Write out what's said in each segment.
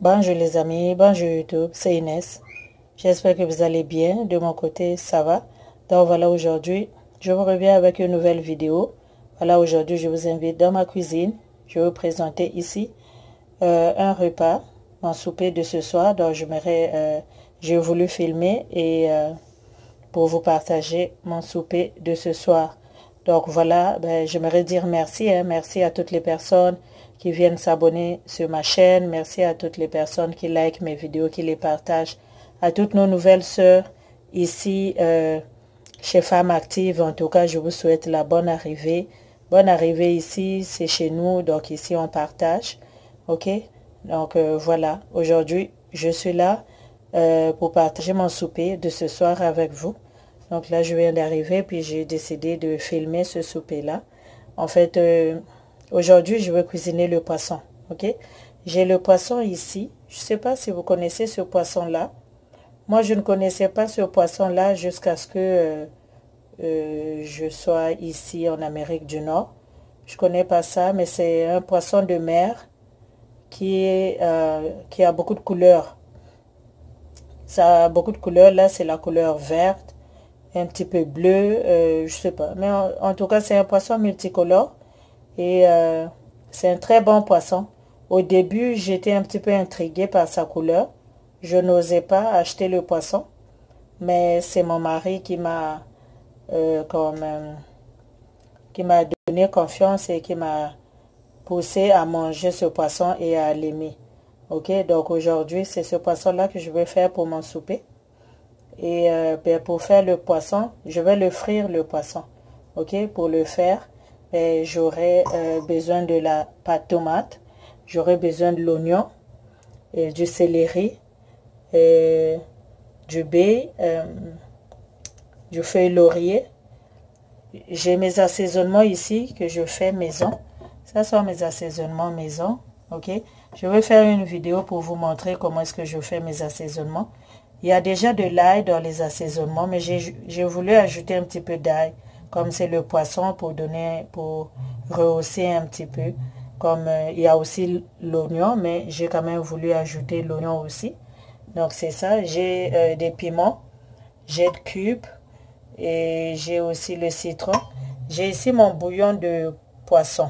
Bonjour les amis, bonjour YouTube, c'est Inès. J'espère que vous allez bien. De mon côté, ça va. Donc voilà, aujourd'hui, je vous reviens avec une nouvelle vidéo. Voilà, aujourd'hui, je vous invite dans ma cuisine. Je vais vous présenter ici un repas, mon souper de ce soir. Donc j'ai voulu filmer et pour vous partager mon souper de ce soir. Donc voilà, j'aimerais dire merci, merci à toutes les personnes qui viennent s'abonner sur ma chaîne. Merci à toutes les personnes qui likent mes vidéos, qui les partagent. À toutes nos nouvelles sœurs ici chez Femmes Actives. En tout cas, je vous souhaite la bonne arrivée. Bonne arrivée ici, c'est chez nous. Donc ici, on partage. Ok? Donc voilà, aujourd'hui, je suis là pour partager mon souper de ce soir avec vous. Donc là, je viens d'arriver, puis j'ai décidé de filmer ce souper-là. En fait, aujourd'hui, je vais cuisiner le poisson, ok? J'ai le poisson ici. Je ne sais pas si vous connaissez ce poisson-là. Moi, je ne connaissais pas ce poisson-là jusqu'à ce que je sois ici en Amérique du Nord. Je ne connais pas ça, mais c'est un poisson de mer qui a beaucoup de couleurs. Ça a beaucoup de couleurs. Là, c'est la couleur verte, un petit peu bleu, je sais pas. Mais en tout cas, c'est un poisson multicolore et c'est un très bon poisson. Au début, j'étais un petit peu intriguée par sa couleur. Je n'osais pas acheter le poisson, mais c'est mon mari qui m'a donné confiance et qui m'a poussé à manger ce poisson et à l'aimer. Ok, donc aujourd'hui, c'est ce poisson-là que je vais faire pour mon souper. Et pour faire le poisson, je vais le frire le poisson. Ok, pour le faire, j'aurai besoin de la pâte tomate, j'aurai besoin de l'oignon, du céleri, du baie, du feuille laurier. J'ai mes assaisonnements ici que je fais maison. Ça sont mes assaisonnements maison. Ok, je vais faire une vidéo pour vous montrer comment est-ce que je fais mes assaisonnements. Il y a déjà de l'ail dans les assaisonnements, mais j'ai voulu ajouter un petit peu d'ail, comme c'est le poisson, pour rehausser un petit peu. Comme il y a aussi l'oignon, mais j'ai quand même voulu ajouter l'oignon aussi. Donc c'est ça, j'ai des piments, j'ai de cubes et j'ai aussi le citron. J'ai ici mon bouillon de poisson.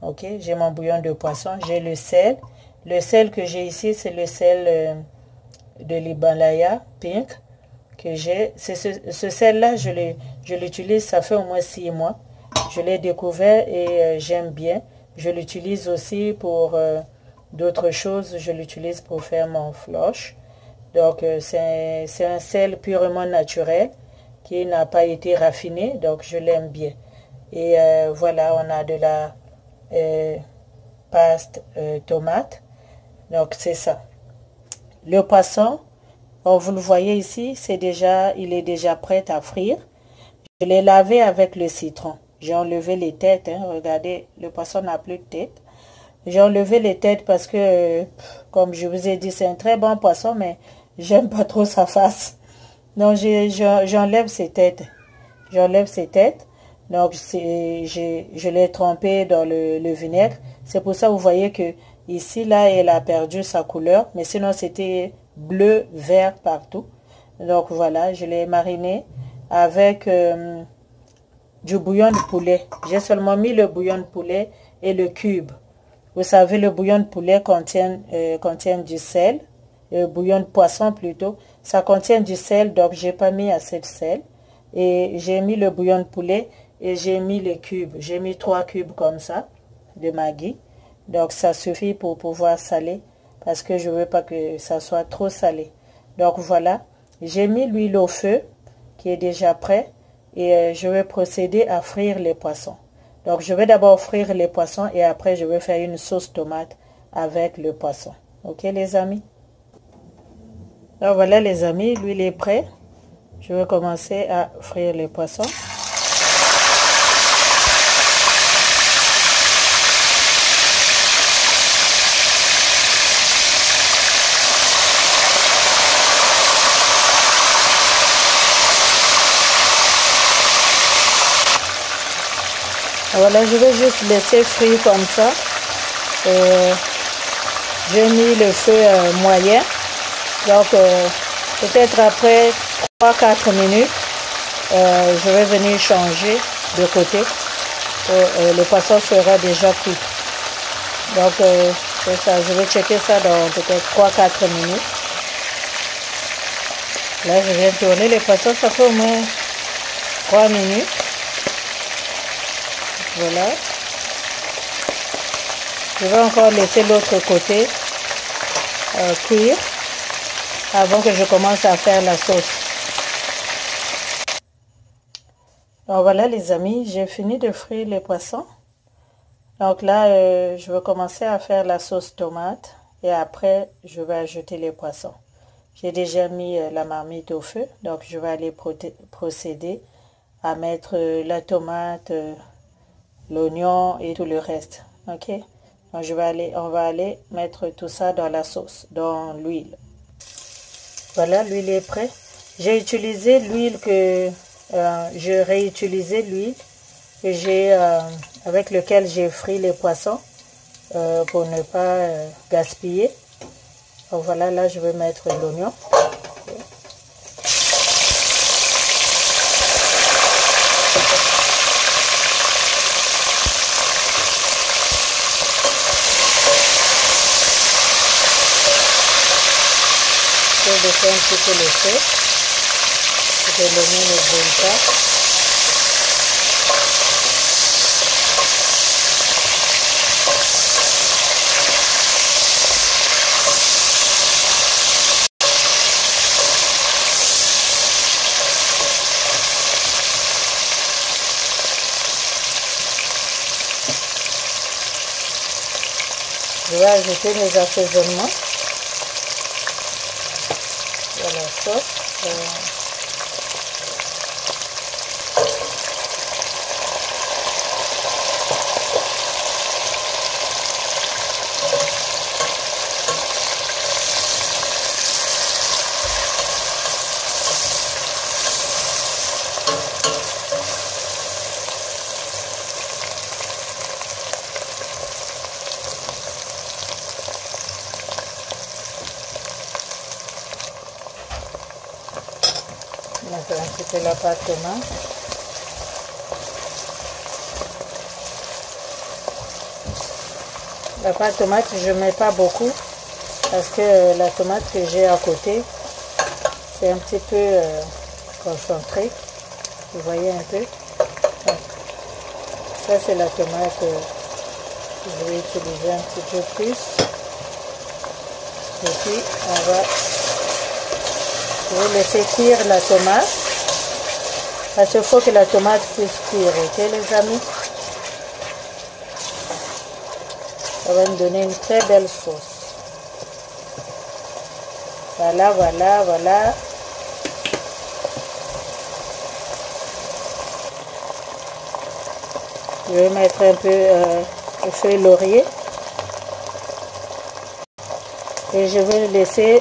Ok, j'ai mon bouillon de poisson, j'ai le sel. Le sel que j'ai ici, c'est le sel de l'Himalaya pink que j'ai. Ce sel-là, je l'utilise, ça fait au moins 6 mois. Je l'ai découvert et j'aime bien. Je l'utilise aussi pour d'autres choses. Je l'utilise pour faire mon floche. Donc, c'est un sel purement naturel qui n'a pas été raffiné. Donc, je l'aime bien. Et voilà, on a de la pâte tomate. Donc, c'est ça. Le poisson, vous le voyez ici, il est déjà prêt à frire. Je l'ai lavé avec le citron. J'ai enlevé les têtes. Regardez, le poisson n'a plus de tête. J'ai enlevé les têtes parce que, comme je vous ai dit, c'est un très bon poisson, mais j'aime pas trop sa face. Donc, j'enlève ses têtes. J'enlève ses têtes. Donc, je l'ai trempé dans le vinaigre. C'est pour ça que vous voyez que ici, là, elle a perdu sa couleur. Mais sinon, c'était bleu, vert partout. Donc, voilà, je l'ai mariné avec du bouillon de poulet. J'ai seulement mis le bouillon de poulet et le cube. Vous savez, le bouillon de poulet contient du sel. Le bouillon de poisson plutôt. Ça contient du sel, donc j'ai pas mis assez de sel. Et j'ai mis le bouillon de poulet et j'ai mis les cubes. J'ai mis 3 cubes comme ça de Maggi. Donc ça suffit pour pouvoir saler parce que je veux pas que ça soit trop salé. Donc voilà, j'ai mis l'huile au feu qui est déjà prêt et je vais procéder à frire les poissons. Donc je vais d'abord frire les poissons et après je vais faire une sauce tomate avec le poisson. Ok les amis? Donc voilà les amis, l'huile est prête. Je vais commencer à frire les poissons. Voilà, je vais juste laisser frire comme ça. j'ai mis le feu moyen. Donc, peut-être après 3-4 minutes, je vais venir changer de côté. Le poisson sera déjà cuit. Donc, c'est ça. Je vais checker ça dans peut-être 3-4 minutes. Là, je viens tourner le poisson. Ça fait au moins 3 minutes. Voilà. Je vais encore laisser l'autre côté cuire avant que je commence à faire la sauce. Donc voilà les amis, j'ai fini de frire les poissons. Donc là, je vais commencer à faire la sauce tomate et après, je vais ajouter les poissons. J'ai déjà mis la marmite au feu, donc je vais aller procéder à mettre la tomate, l'oignon et tout le reste. Ok, donc on va aller mettre tout ça dans la sauce, dans l'huile. Voilà, l'huile est prête. J'ai utilisé l'huile que je réutilisé l'huile que j'ai avec lequel j'ai frit les poissons pour ne pas gaspiller. Donc voilà, là je vais mettre l'oignon. Je vais baisser un petit peu le feu pour que l'oignon ne brûle pas. Je vais ajouter mes assaisonnements dans la sauce. Maintenant, un petit peu la pâte tomate. La pâte tomate, je ne mets pas beaucoup parce que la tomate que j'ai à côté, c'est un petit peu concentré. Vous voyez un peu. Ça, c'est la tomate que je vais utiliser un petit peu plus. Et puis, je vais laisser cuire la tomate. Parce qu'il faut que la tomate puisse cuire, ok les amis? Ça va me donner une très belle sauce. Voilà, voilà, voilà. Je vais mettre un peu de feuille laurier. Et je vais laisser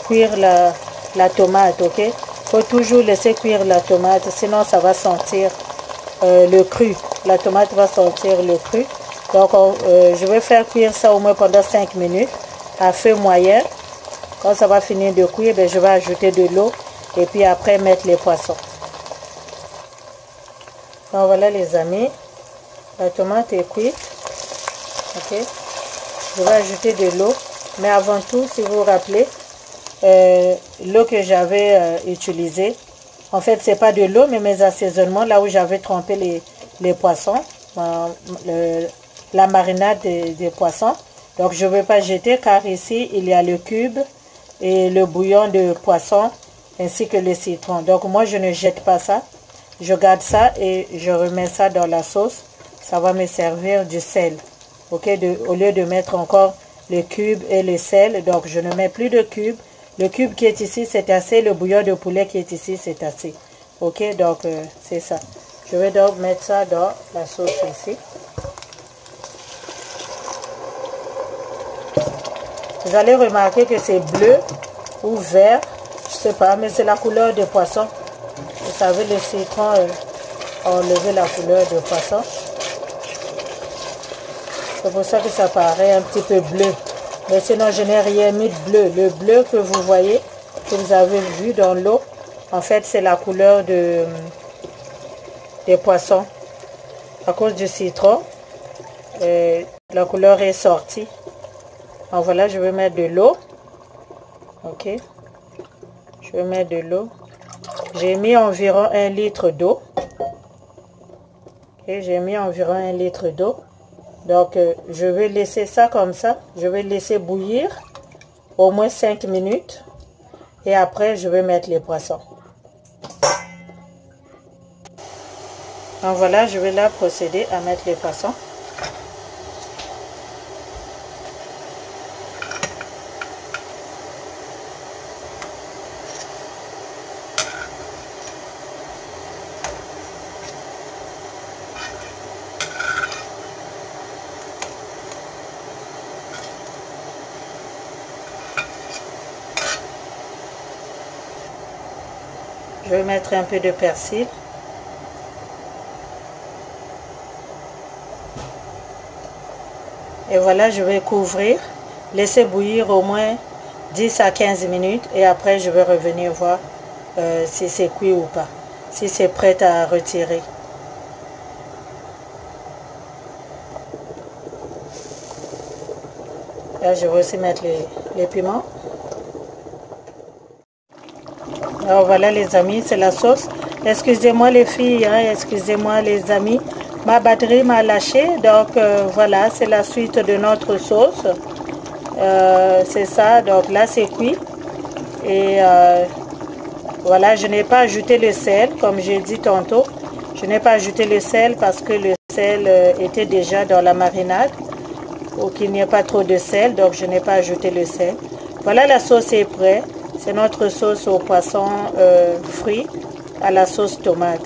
cuire la tomate, ok? Il faut toujours laisser cuire la tomate, sinon ça va sentir le cru. La tomate va sentir le cru. Donc je vais faire cuire ça au moins pendant 5 minutes à feu moyen. Quand ça va finir de cuire, ben, je vais ajouter de l'eau et puis après mettre les poissons. Donc voilà les amis, la tomate est cuite. Ok, je vais ajouter de l'eau. Mais avant tout, si vous vous rappelez, l'eau que j'avais utilisée, en fait, c'est pas de l'eau, mais mes assaisonnements, là où j'avais trempé les poissons, la marinade des poissons. Donc, je ne vais pas jeter car ici, il y a le cube et le bouillon de poisson ainsi que le citron. Donc, moi, je ne jette pas ça. Je garde ça et je remets ça dans la sauce. Ça va me servir du sel. Ok, au lieu de mettre encore le cube et le sel, donc je ne mets plus de cube. Le cube qui est ici, c'est assez. Le bouillon de poulet qui est ici, c'est assez. Ok, donc c'est ça. Je vais donc mettre ça dans la sauce ici. Vous allez remarquer que c'est bleu ou vert, je sais pas, mais c'est la couleur de poisson. Vous savez, le citron a enlevé la couleur de poisson. C'est pour ça que ça paraît un petit peu bleu. Mais sinon, je n'ai rien mis de bleu. Le bleu que vous voyez, que vous avez vu dans l'eau, en fait, c'est la couleur des poissons. À cause du citron, la couleur est sortie. Donc voilà, je vais mettre de l'eau. Ok. Je vais mettre de l'eau. J'ai mis environ 1 litre d'eau. Ok, j'ai mis environ 1 litre d'eau. Donc, je vais laisser ça comme ça. Je vais laisser bouillir au moins 5 minutes. Et après, je vais mettre les poissons. Donc voilà, je vais là procéder à mettre les poissons. Je vais mettre un peu de persil. Et voilà, je vais couvrir, laisser bouillir au moins 10 à 15 minutes. Et après, je vais revenir voir si c'est cuit ou pas. Si c'est prêt à retirer. Là, je vais aussi mettre les piments. Alors voilà les amis, c'est la sauce. Excusez-moi les filles, hein, excusez-moi les amis. Ma batterie m'a lâché, donc voilà, c'est la suite de notre sauce. C'est ça, donc là c'est cuit. Et voilà, je n'ai pas ajouté le sel, comme j'ai dit tantôt. Je n'ai pas ajouté le sel parce que le sel était déjà dans la marinade. Pour qu'il n'y ait pas trop de sel, donc je n'ai pas ajouté le sel. Voilà, la sauce est prête. C'est notre sauce au poisson frit à la sauce tomate.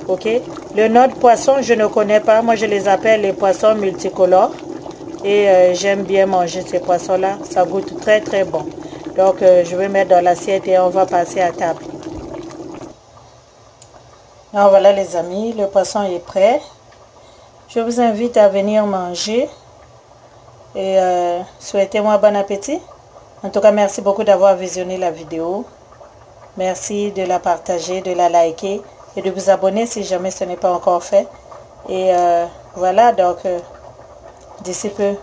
Ok. Le nom de poisson, je ne connais pas. Moi, je les appelle les poissons multicolores. Et j'aime bien manger ces poissons-là. Ça goûte très, très bon. Donc, je vais mettre dans l'assiette et on va passer à table. Alors, voilà les amis, le poisson est prêt. Je vous invite à venir manger. Et souhaitez-moi bon appétit. En tout cas, merci beaucoup d'avoir visionné la vidéo. Merci de la partager, de la liker et de vous abonner si jamais ce n'est pas encore fait. Et voilà, donc d'ici peu,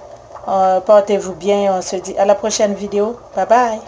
portez-vous bien et on se dit à la prochaine vidéo. Bye bye.